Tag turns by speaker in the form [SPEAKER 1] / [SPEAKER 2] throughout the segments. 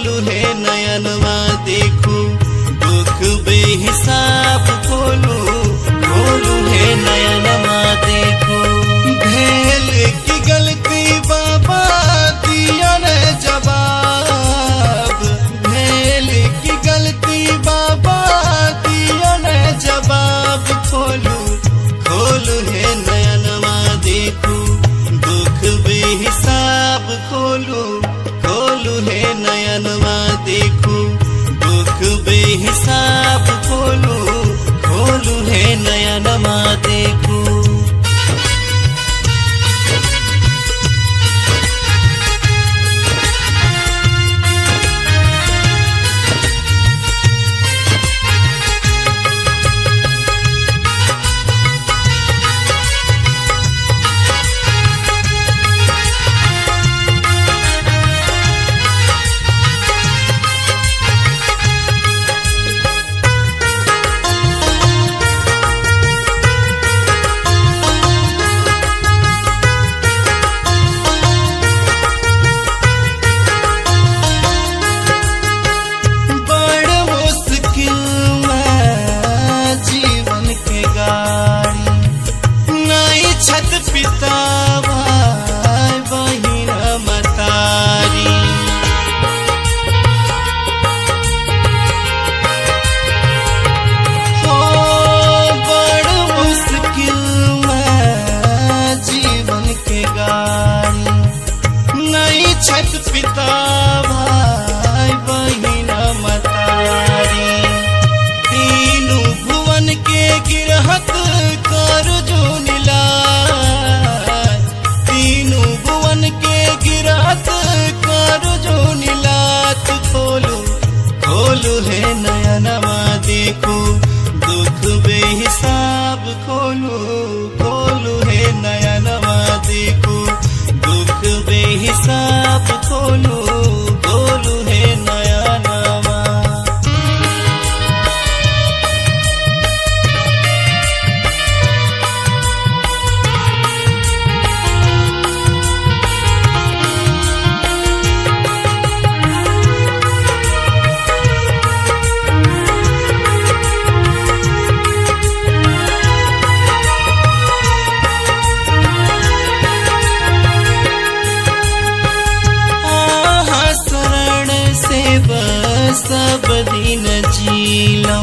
[SPEAKER 1] खोलू है नयनवा देखू दुख बेहिसाब खोलू खोलू है नयनवा देखू। भेल की गलती बाबा दिया ने जवाब, भेल की गलती बाबा दिया ने जवाब खोलू खोलू है नयनवा देखू दुख बेहिसाब खोलू खोलू है नयनवा देखू दुख बेहिसाब खोलू खोलू है नयनवा देखू। पिता भाई बहिन मतारी हो बड़ मुश्किल में जीवन के गाड़ी नई छत पिता भाई बहिन मतारी तीनों भुवन के गिरहत कर जो नीला के गिरात कर जो नीलात खोलू खोलू है नयनवा देखू दुख बेहिसाब खोलू खोलू है नयनवा देखू दुख बेहिसाब खोलू खोलू है नयनवा। सब दिन जीलो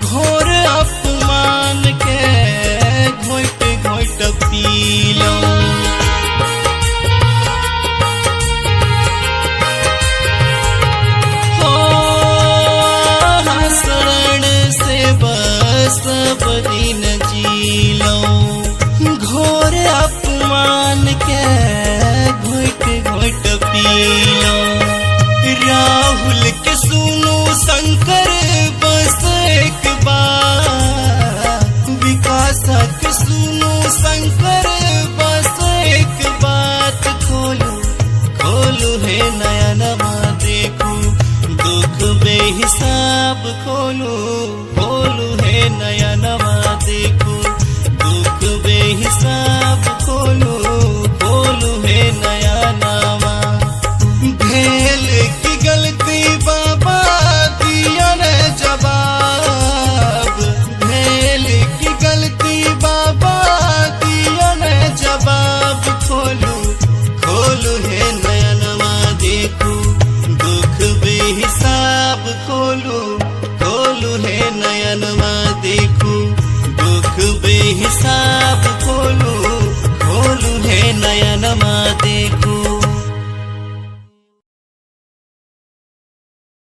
[SPEAKER 1] घोर अपमान के घोट घोट पीलो हो शरण से बस सब दिन जीलो घोर अपमान के घोट घोट पीलो। राहुल के सुनो शंकर बस एक बार विकास के सुनो शंकर बस एक बात खोलू खोलू है नयनवा देखू दुख बेहिसाब खोलू खोलू है नयनवा देखू दुख बेहिसाब खोलू खोलू है नयनवा।